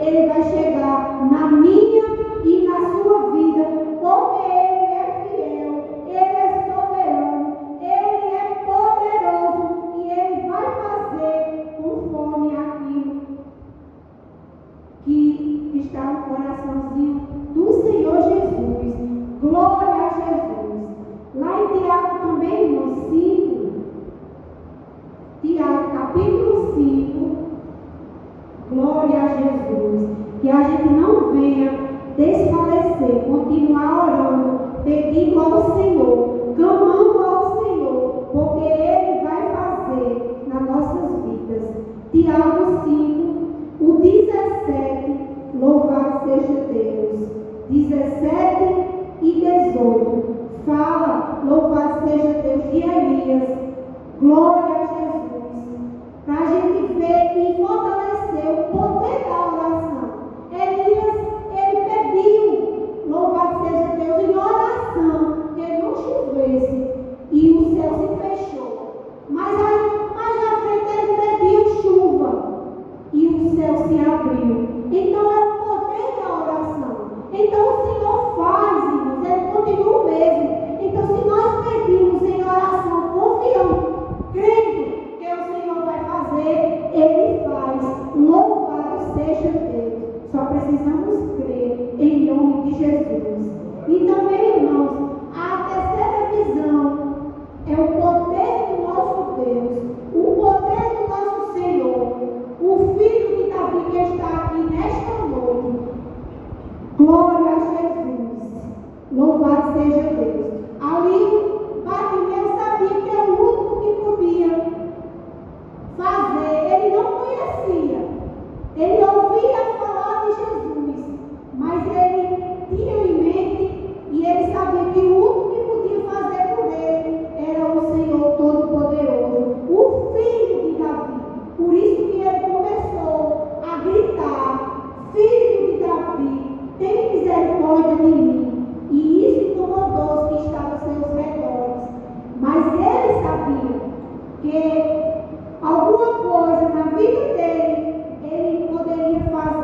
Ele vai chegar na minha e na sua vida, porque Ele é fiel, Ele é soberano, Ele é poderoso e Ele vai fazer conforme aquilo que está no coraçãozinho do Senhor Jesus. Glória a Jesus. Lá em Tiago também, no 5, Tiago capítulo 5, glória a Jesus. Que a gente não venha desfalecer, continuar orando, pedindo ao Senhor, clamando ao Senhor, porque Ele vai fazer nas nossas vidas. Tiago 5, o 17, louvado seja Deus. 17 e 18, fala, louvado seja Deus, de Elias. Glória a Jesus. Para a gente ver e fortalecer o poder da oração. Elias, ele pediu, louvado seja Deus, em oração, que não chovesse, e o céu se fechou. Mas aí, mais na frente, ele pediu chuva, e o céu se abriu. Então é o poder da oração. Então o Senhor faz, irmãos, Ele continua o mesmo. Então se nós pedimos em oração, confiando, crendo que o Senhor vai fazer, Ele faz. Louvado seja Deus. Só precisamos crer em nome de Jesus. E também, irmãos, a terceira visão é o poder do nosso Deus, o poder do nosso Senhor, o Filho de Davi que está aqui nesta noite. Glória a Jesus. Louvado seja Deus. Ali, Bartimeu sabia que é o único que podia fazer. Ele não conhecia. Ele ouvia falar de Jesus, mas ele tinha em mente e ele sabia que o único que podia fazer por ele era o Senhor Todo-Poderoso, o Filho de Davi. Por isso que ele começou a gritar: Filho de Davi, tem misericórdia de mim. E isso incomodou os que estavam aos seus redores. Mas ele sabia que alguma coisa na vida dele ele poderia fazer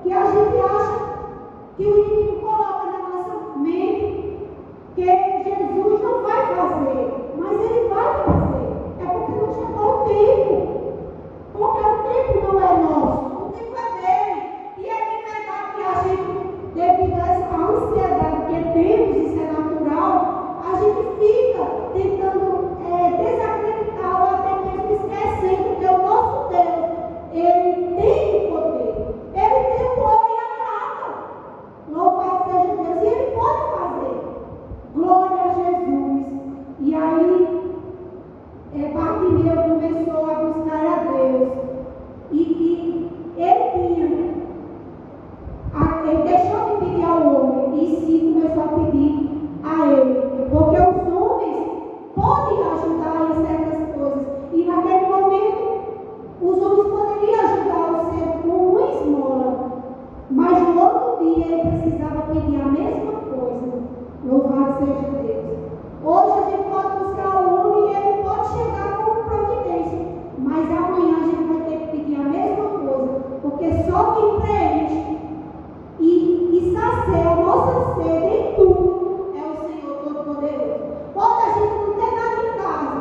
E a gente acha que o inimigo coloca na nossa mente que Jesus não vai fazer, mas ele vai fazer. É porque não chegou o tempo. Porque o tempo não é nosso, o tempo é dele. E é bem verdade que a gente, devido a essa ansiedade que temos, isso é natural, a gente fica tentando desacreditar ou até mesmo esquecendo que o nosso Deus, ele tem o poder, ele tem o ouro e a prata. Louvado seja Deus, e ele pode fazer. Glória a Jesus. E aí, Bartimeu começou a buscar a Deus. E ele deixou de pedir ao homem e sim começou a pedir a ele. Porque os homens podem ajudar em certas coisas. E naquele momento, os homens poderiam ajudar o ser com uma esmola. Mas no outro dia ele precisava pedir a mesma coisa. Louvado seja Deus. Hoje a gente pode buscar o homem e ele pode chegar com providência. Mas amanhã a gente vai ter que pedir a mesma coisa. Porque só quem preenche e sacia a nossa sede em tudo é o Senhor Todo-Poderoso. Pode a gente não ter nada em casa,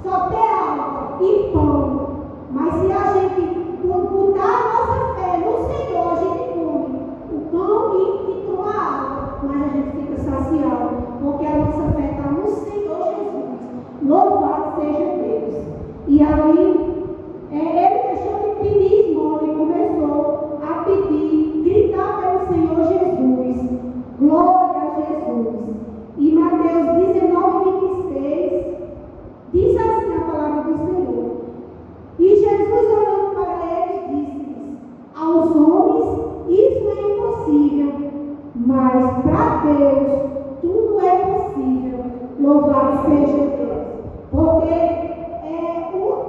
só ter água e pão. Mas se a gente botar a nossa fé no Senhor, a gente come o pão e toma água. Mas a gente fica saciado, porque a nossa fé está no Senhor Jesus. Louvado seja Deus. E aí, ele deixou de pedir esmola e começou a pedir, gritar pelo Senhor Jesus. Glória a Jesus. E Mateus 19:26 diz assim a palavra do Senhor. E Jesus, olhando para eles, disse-lhes: aos homens isso é impossível, mas para Deus tudo é possível. Louvado seja Deus. Porque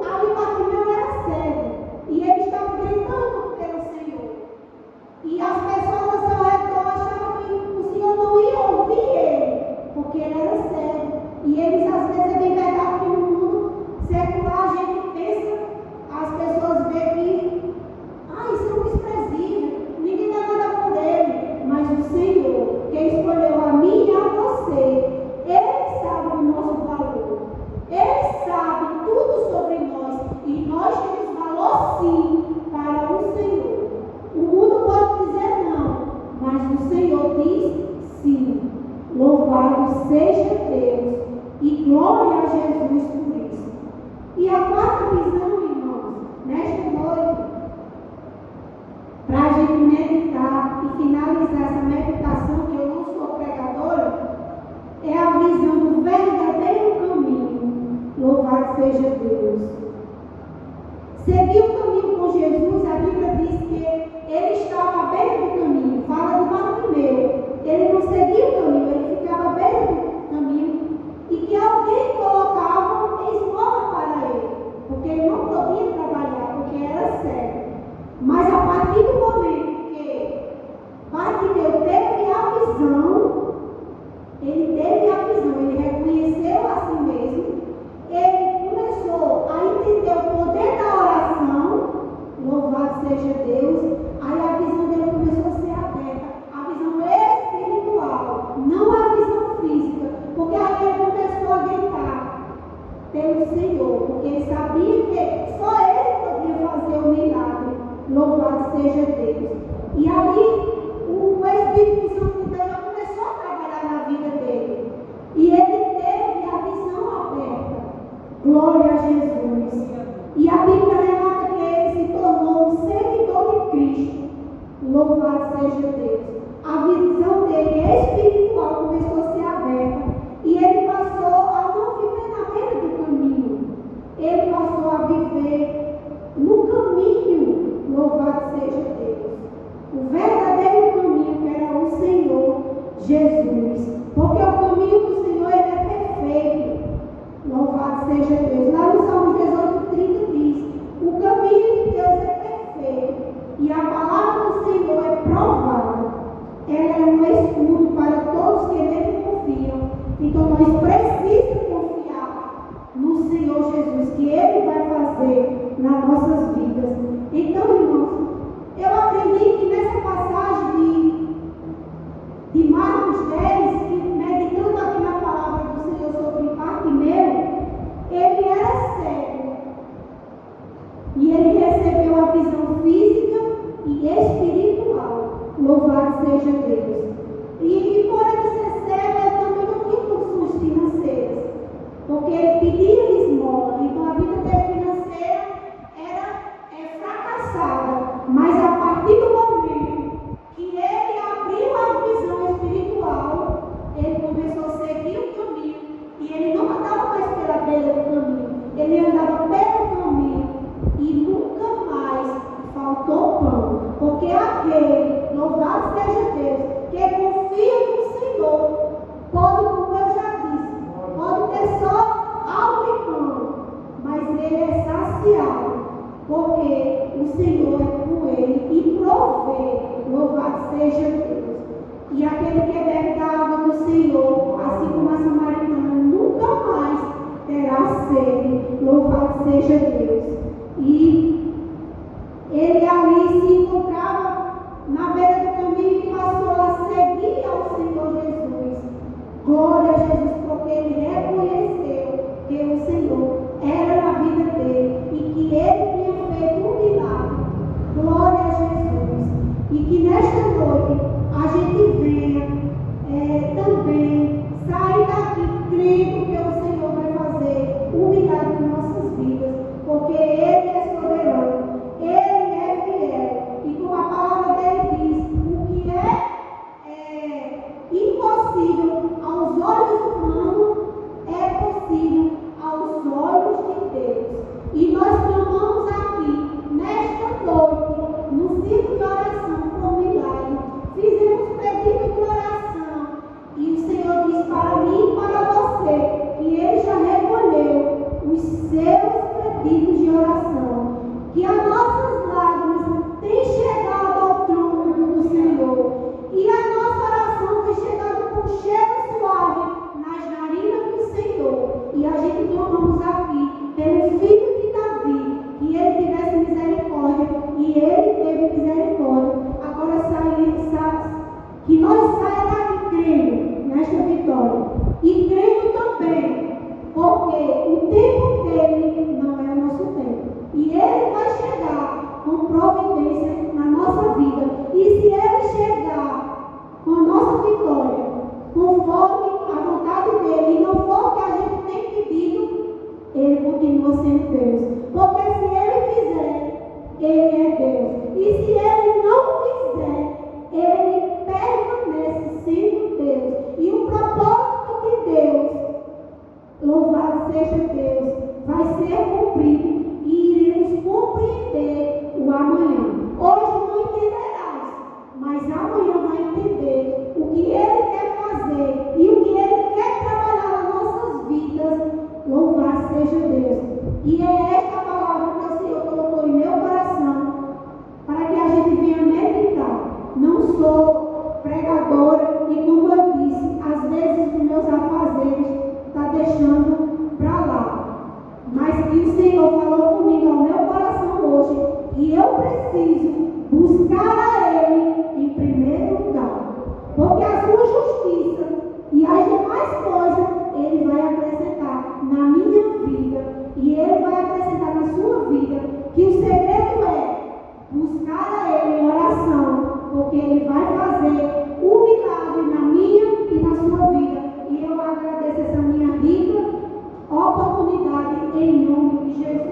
ali Bartimeu era cego e ele estava gritando pelo Senhor. E as pessoas ao seu redor achavam que o Senhor não ia ouvir ele, porque ele era cego. E eles, às vezes, é bem verdade que no mundo secular a gente pensa, as pessoas veem que isso é um desprezível, ninguém dá nada por ele. Mas o Senhor, que escolheu a mim e a você, ele sabe o nosso valor. Ele sabe tudo sobre nós. E nós temos valor sim para o Senhor. O mundo pode dizer não, mas o Senhor diz sim. Louvado seja Deus. E glória a Jesus por isso. E a quarta visão, irmãos, nesta noite, para a gente meditar e finalizar essa meditação, que eu não sou pregadora, é a visão do verdadeiro caminho. Louvado seja Deus. Seguir o caminho com Jesus, a Bíblia diz que ele estava à beira do caminho. Fala de Bartimeu. Ele não seguia o caminho, ele ficava à beira do caminho. E que alguém colocava esmola para ele, porque ele não podia trabalhar, porque era cego. Mas a partir do momento que Bartimeu teve a visão, ele reconheceu a si mesmo, ele começou a entender o poder da oração. Louvado seja Deus. Aí a visão dele começou a ser aberta, a visão espiritual, não a visão física, porque aí ele começou a gritar pelo Senhor, porque ele sabia que só ele podia fazer o milagre. Louvado seja Deus. E aí o Espírito Santo de Deus começou a trabalhar na vida dele. E ele teve a visão aberta. Glória a Jesus. E a Bíblia relata que ele se tornou um seguidor de Cristo. Louvado seja Deus. A visão dele espiritual começou a ser aberta. E ele passou a não viver na beira do caminho. Ele passou a viver no caminho. Louvado seja Deus. O verdadeiro caminho que era o Senhor Jesus. Porque o caminho do Senhor ele é perfeito. Louvado seja Deus. Lá no Salmo 18:30 diz: o caminho de Deus é perfeito e a palavra do Senhor é provável. Ela é um escudo para todos que nele confiam. Então nós precisamos confiar no Senhor Jesus, que Ele vai fazer nas nossas vidas. Então, irmãos, Eu aprendi que nessa passagem de Marcos 10, que meditando aqui na palavra do Senhor sobre Bartimeu, ele era cego. E ele recebeu a visão física e espiritual. Louvado seja Deus. E por ele ser cego, ele também não tinha condições financeiras. Porque ele pedia esmola. Então a vida dele financeira era fracassada. Mas a partir do momento que ele abriu a visão espiritual, ele começou a seguir o caminho. E ele não andava mais pela beira do caminho. Ele andava pelo caminho. E nunca mais faltou pão. Porque aquele, louvado seja Deus, que confia no Senhor, pode, como eu já disse, pode ter só algo e pão, mas ele é saciado, porque o Senhor é com ele e provê, louvado seja Deus. E aquele que bebe da água do Senhor, assim como a samaritana, nunca mais terá sede, louvado seja Deus. E ele ali se encontrava na beira do caminho e passou a seguir ao Senhor Jesus. Glória a Jesus, porque ele reconheceu que o Senhor era na vida dele e que ele tinha feito um milagre. Glória a Jesus. E que nesta noite a gente venha também sair daqui crendo que o Senhor vai fazer um milagre em nossas vidas, porque ele é soberano. Ele é fiel. E como a palavra dele diz, o que é impossível aos olhos humanos é possível aos olhos de Deus. E nós clamamos aqui, nesta noite, no ciclo de oração por milagre. Fizemos pedido de oração. E o Senhor diz para mim e para você que Ele já recolheu os seus pedidos de oração. Que as nossas lágrimas têm chegado ao trono do Senhor. E a nossa oração tem chegado com cheiro suave nas narinas do Senhor. E a gente clamamos aqui pelo filho de Davi, que ele tivesse misericórdia. E ele teve misericórdia. Agora que nós saímos daqui crendo nesta vitória. E crendo também, porque o tempo dele não é o nosso tempo. E ele vai chegar com providência na nossa vida. E se ele chegar com a nossa vitória, conforme a vontade dele, e não for o que a gente tem pedido, ele continua sendo Deus. Porque se ele fizer, ele é Deus. E se ele não fizer, ele permanece sendo Deus. E o propósito de Deus, louvado seja Deus, vai ser cumprido. E iremos compreender o amanhã. Hoje não entenderás, mas amanhã vai entender o que Ele quer fazer e o que Ele quer trabalhar nas nossas vidas. Louvado seja Deus. E é esta palavra que o Senhor colocou em meu coração para que a gente venha meditar. Não sou pregadora e, como eu disse, às vezes os meus afazeres estão deixando para lá. Mas que o Senhor falou comigo ao meu coração hoje, que eu preciso buscar a Ele em primeiro lugar. Porque a sua justiça e as demais coisas Ele vai acrescentar na minha vida. E Ele vai acrescentar na sua vida. Que o segredo é buscar a Ele em oração. Porque Ele vai fazer um milagre na minha e na sua vida. E eu agradeço essa minha rica oportunidade em nome de Jesus.